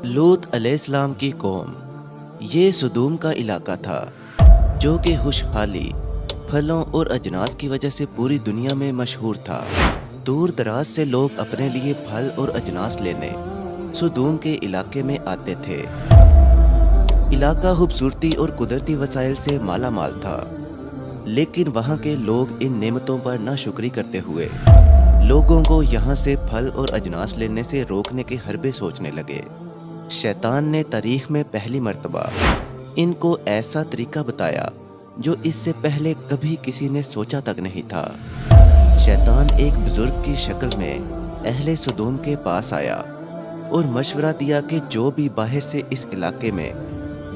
लूत अलैहिस्सलाम की कौम, ये सदूम का इलाका था जो कि खुशहाली, फलों और अजनास की वजह से पूरी दुनिया में मशहूर था। दूर दराज से लोग अपने लिए फल और अजनास लेने सदूम के इलाके में आते थे। इलाका खूबसूरती और कुदरती वसाइल से माला माल था, लेकिन वहाँ के लोग इन नेमतों पर नाशुक्री करते हुए लोगों को यहाँ से फल और अजनास लेने से रोकने के हरबे सोचने लगे। शैतान ने तारीख में पहली मर्तबा इनको ऐसा तरीका बताया जो इससे पहले कभी किसी ने सोचा तक नहीं था। शैतान एक बुजुर्ग की शक्ल में अहले सदूम के पास आया और मशवरा दिया कि जो भी बाहर से इस इलाके में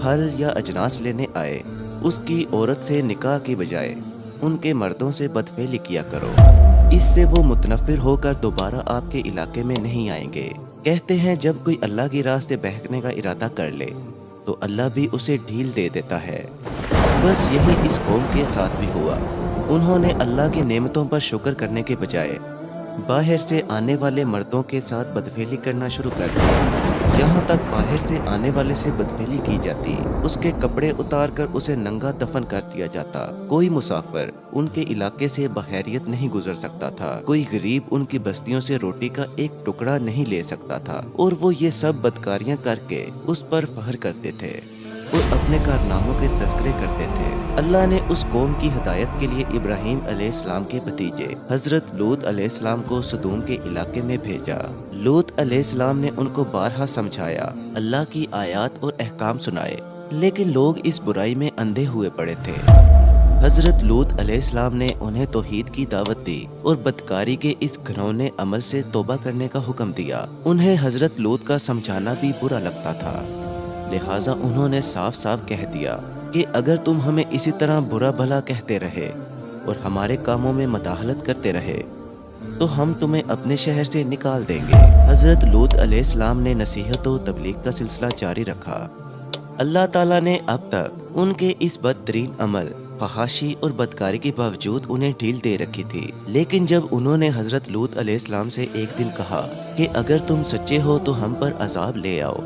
फल या अजनास लेने आए, उसकी औरत से निकाह की बजाय उनके मर्दों से बदफेली किया करो। इससे वो मुतनफिर होकर दोबारा आपके इलाके में नहीं आएंगे। कहते हैं जब कोई अल्लाह की राह से बहकने का इरादा कर ले तो अल्लाह भी उसे ढील दे देता है। बस यही इस कौम के साथ भी हुआ। उन्होंने अल्लाह की नेमतों पर शुक्र करने के बजाय बाहर से आने वाले मर्दों के साथ बदफेली करना शुरू कर दिया। यहाँ तक बाहर से आने वाले से बदफेली की जाती, उसके कपड़े उतार कर उसे नंगा दफन कर दिया जाता। कोई मुसाफिर उनके इलाके से बहैरियत नहीं गुजर सकता था। कोई गरीब उनकी बस्तियों से रोटी का एक टुकड़ा नहीं ले सकता था। और वो ये सब बदकारियां करके उस पर फख्र करते थे और अपने कारनामों के तज़किरे करते थे। अल्लाह ने उस कौम की हिदायत के लिए इब्राहीम अलैहिस्सलाम के भतीजे हजरत लूत अलैहिस्सलाम को सदूम के इलाके में भेजा। लूत अलैहिस्सलाम ने उनको बारहा समझाया, अल्लाह की आयत और अहकाम सुनाए, लेकिन लोग इस बुराई में अंधे हुए पड़े थे। हजरत लूत अलैहिस्सलाम ने उन्हें तौहीद की दावत दी और बदकारी के इस घिनौने अमल से तौबा करने का हुक्म दिया। उन्हें हजरत लूत का समझाना भी बुरा लगता था, लिहाजा उन्होंने साफ साफ कह दिया कि अगर तुम हमें इसी तरह बुरा भला कहते रहे और हमारे कामों में मदाखलत करते रहे तो हम तुम्हें अपने शहर से निकाल देंगे। हजरत लूत अलैहिस्सलाम ने नसीहत और तबलीग का सिलसिला जारी रखा। अल्लाह ताला ने अब तक उनके इस बदतरीन अमल, फहाशी और बदकारी के बावजूद उन्हें ढील दे रखी थी। लेकिन जब उन्होंने हजरत लूत अलैहिस्सलाम से एक दिन कहा कि अगर तुम सच्चे हो तो हम पर अजाब ले आओ,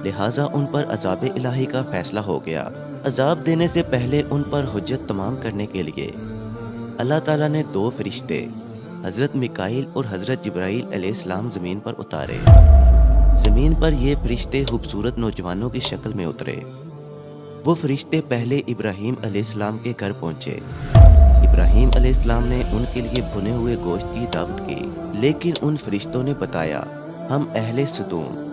लिहाजा उन पर अजाब इलाही का फैसला हो गया। अजाब देने से पहले उन पर हुज्जत तमाम करने के लिए अल्लाह ताला ने दो फरिश्ते हजरत मिकाईल और हजरत जिब्राईल अलैहिस्सलाम जमीन पर उतारे। जमीन पर ये फरिश्ते खूबसूरत नौजवानों की शक्ल में उतरे। वो फरिश्ते पहले इब्राहीम अलैहिस्सलाम के घर पहुंचे। इब्राहीम अलैहिस्सलाम ने उनके लिए भुने हुए गोश्त की दावत की, लेकिन उन फरिश्तों ने बताया, हम अहले सदूम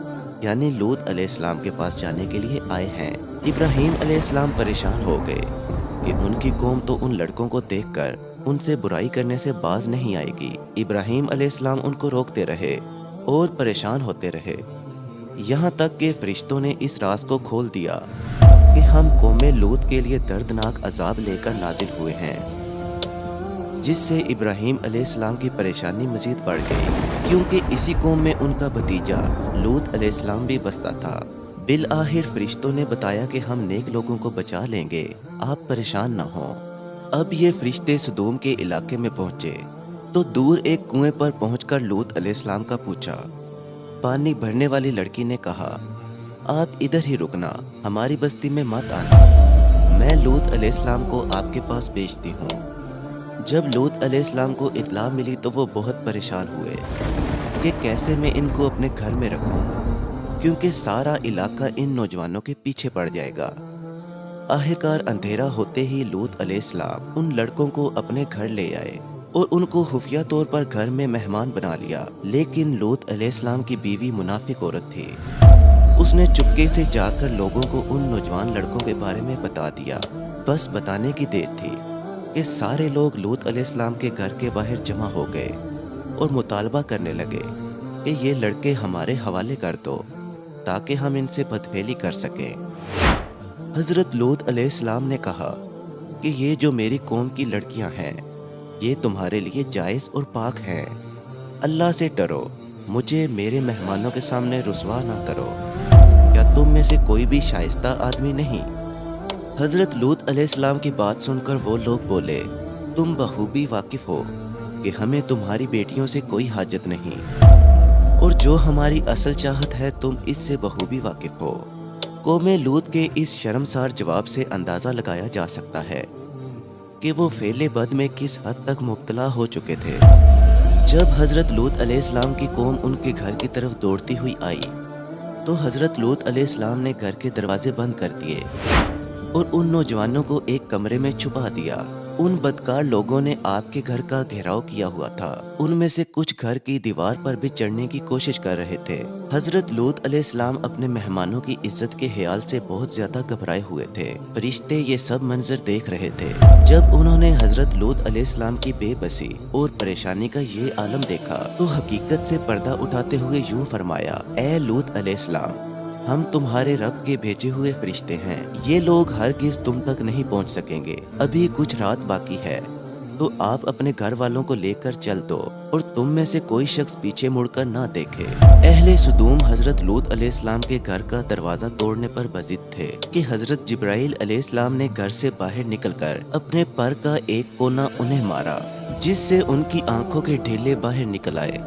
यानी लूत अलैहिस्सलाम के पास जाने के लिए आए हैं। इब्राहीम अलैहिस्सलाम परेशान हो गए कि उनकी कौम तो उन लड़कों को देखकर उनसे बुराई करने से बाज नहीं आएगी। इब्राहीम अलैहिस्सलाम उनको रोकते रहे और परेशान होते रहे, यहाँ तक कि फरिश्तों ने इस राज को खोल दिया कि हम कौमे लूत के लिए दर्दनाक अजाब लेकर नाजिल हुए हैं, जिससे इब्राहीम अलैहिस्सलाम की परेशानी मजीद बढ़ गई, क्योंकि इसी कौम में उनका भतीजा लूत अलैहिस्सलाम भी बसता था। बिल आखिर फरिश्तों ने बताया कि हम नेक लोगों को बचा लेंगे, आप परेशान न हो। अब ये फरिश्ते सदूम के इलाके में पहुंचे तो दूर एक कुएं पर पहुंचकर लूत अलैहिस्सलाम का पूछा। पानी भरने वाली लड़की ने कहा, आप इधर ही रुकना, हमारी बस्ती में मत आना, मैं लूत अलैहिस्सलाम को आपके पास भेजती हूँ। जब लूत अलैहिस्सलाम को इत्ला मिली तो वो बहुत परेशान हुए कि कैसे मैं इनको अपने घर में रखूं, क्योंकि सारा इलाका इन नौजवानों के पीछे पड़ जाएगा। आखिरकार अंधेरा होते ही लूत अलैहिस्सलाम उन लड़कों को अपने घर ले आए और उनको खुफिया तौर पर घर में मेहमान बना लिया। लेकिन लूत अलैहिस्सलाम की बीवी मुनाफिक औरत थी। उसने चुपके से जाकर लोगों को उन नौजवान लड़कों के बारे में बता दिया। बस बताने की देर थी कि सारे लोग लूत अलैहिस्सलाम के घर के बाहर जमा हो गए और मुतालबा करने लगे कि ये लड़के हमारे हवाले कर दो ताकि हम इनसे बदफेली कर सकें। हजरत लूत अलैहिस्सलाम ने कहा कि ये जो मेरी कौम की लड़कियां हैं, ये तुम्हारे लिए जायज़ और पाक हैं। अल्लाह से डरो, मुझे मेरे मेहमानों के सामने रुसवा ना करो। क्या तुम में से कोई भी शाइस्ता आदमी नहीं? हजरत लूत अलैहिस्सलाम की बात सुनकर वो लोग बोले, तुम बखूबी वाकिफ हो कि हमें तुम्हारी बेटियों से कोई हाजत नहीं اور جو ہماری اصل چاہت ہے تم اس سے بخوبی واقف ہو۔ قوم لوط کے اس شرمسار جواب سے اندازہ لگایا جا سکتا ہے کہ وہ فعل بد میں کس حد تک مبتلا ہو چکے تھے۔ جب حضرت لوط علیہ السلام کی قوم ان کے گھر کی طرف دوڑتی ہوئی آئی تو حضرت لوط علیہ السلام نے گھر کے دروازے بند کر دیے اور ان نوجوانوں کو ایک کمرے میں چھپا دیا۔ ان بدکار لوگوں نے آپ کے گھر کا گھیراؤ کیا ہوا تھا۔ ان میں سے کچھ گھر کی دیوار پر بھی چڑھنے کی کوشش کر رہے تھے۔ حضرت لوط علیہ السلام اپنے مہمانوں کی عزت کے خیال سے بہت زیادہ گھبرائے ہوئے تھے۔ فرشتے یہ سب منظر دیکھ رہے تھے۔ جب انہوں نے حضرت لوط علیہ السلام کی بے بسی اور پریشانی کا یہ عالم دیکھا تو حقیقت سے پردہ اٹھاتے ہوئے یوں فرمایا: اے لوط علیہ السلام، ہم تمہارے رب کے بھیجے ہوئے فرشتے ہیں۔ یہ لوگ ہرگز تم تک نہیں پہنچ سکیں گے۔ ابھی کچھ رات باقی ہے تو آپ اپنے گھر والوں کو لے کر چل دو اور تم میں سے کوئی شخص پیچھے مڑ کر نہ دیکھے۔ اہل سدوم حضرت لوط علیہ السلام کے گھر کا دروازہ توڑنے پر بضد تھے کہ حضرت جبرائیل علیہ السلام نے گھر سے باہر نکل کر اپنے پر کا ایک کونا انہیں مارا، جس سے ان کی آنکھوں کے ڈھیلے باہر نکل آئے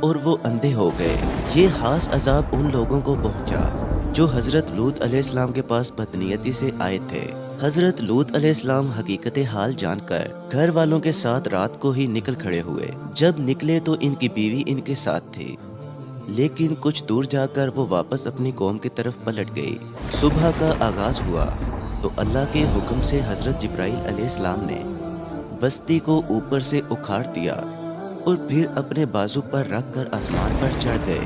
اور وہ اندھے ہو گئے۔ یہ خاص عذاب ان لوگوں کو پہنچا جو حضرت لوط علیہ السلام کے پاس بدنیتی سے آئے تھے۔ حضرت لوط علیہ السلام حقیقت حال جان کر گھر والوں کے ساتھ رات کو ہی نکل کھڑے ہوئے۔ جب نکلے تو ان کی بیوی ان کے ساتھ تھی، لیکن کچھ دور جا کر وہ واپس اپنی قوم کی طرف پلٹ گئی۔ صبح کا آغاز ہوا تو اللہ کے حکم سے حضرت جبرائیل علیہ السلام نے بستی کو اوپر سے اکھاڑ دیا اور پھر اپنے بازو پر رکھ کر آسمان پر چڑھ گئے،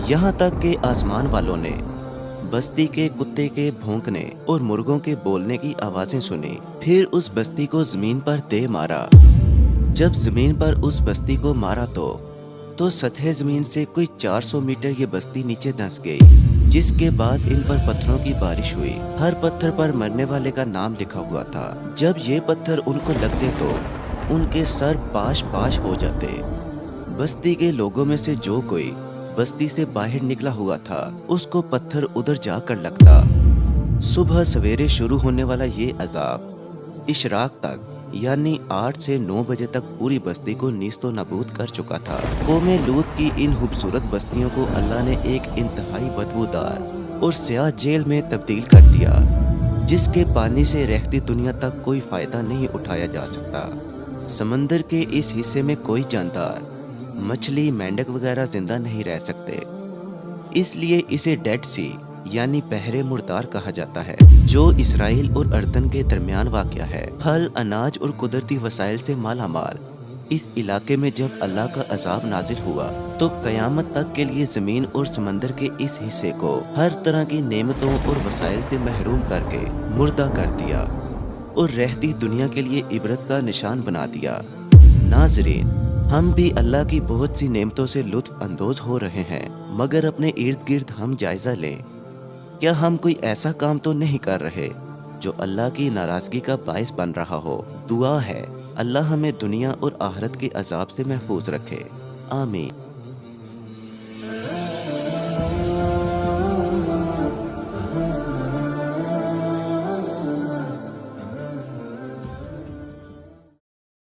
یہاں تک کہ آسمان والوں نے بستی کے کتے کے بھونکنے اور مرغوں کے بولنے کی آوازیں سنی۔ پھر اس بستی کو زمین پر دے مارا۔ جب زمین پر اس بستی کو مارا تو سطح زمین سے کوئی 400 میٹر یہ بستی نیچے دھنس گئی، جس کے بعد ان پر پتھروں کی بارش ہوئی۔ ہر پتھر پر مرنے والے کا نام لکھا ہوا تھا۔ جب یہ پتھر ان کو لگتے تو ان کے سر پاش پاش ہو جاتے۔ بستی کے لوگوں میں سے جو کوئی بستی سے باہر نکلا ہوا تھا اس کو پتھر ادھر جا کر لگتا۔ صبح سویرے شروع ہونے والا یہ عذاب اشراق تک یعنی 8 سے 9 بجے تک پوری بستی کو نیست و نابود کر چکا تھا۔ قوم لوط کی ان خوبصورت بستیوں کو اللہ نے ایک انتہائی بدبودار اور سیاہ جیل میں تبدیل کر دیا، جس کے پانی سے رہتی دنیا تک کوئی فائدہ نہیں اٹھایا جا سکتا۔ سمندر کے اس حصے میں کوئی جاندار، مچھلی، مینڈک وغیرہ زندہ نہیں رہ سکتے، اس لیے اسے ڈیڈ سی یعنی بحر مردار کہا جاتا ہے، جو اسرائیل اور اردن کے درمیان واقع ہے۔ پھل، اناج اور قدرتی وسائل سے مالا مال اس علاقے میں جب اللہ کا عذاب نازل ہوا تو قیامت تک کے لیے زمین اور سمندر کے اس حصے کو ہر طرح کی نعمتوں اور وسائل سے محروم کر کے مردہ کر دیا اور رہتی دنیا کے لیے عبرت کا نشان بنا دیا۔ ناظرین، ہم بھی اللہ کی بہت سی نعمتوں سے لطف اندوز ہو رہے ہیں، مگر اپنے ارد گرد ہم جائزہ لیں، کیا ہم کوئی ایسا کام تو نہیں کر رہے جو اللہ کی ناراضگی کا باعث بن رہا ہو؟ دعا ہے اللہ ہمیں دنیا اور آخرت کے عذاب سے محفوظ رکھے، آمین۔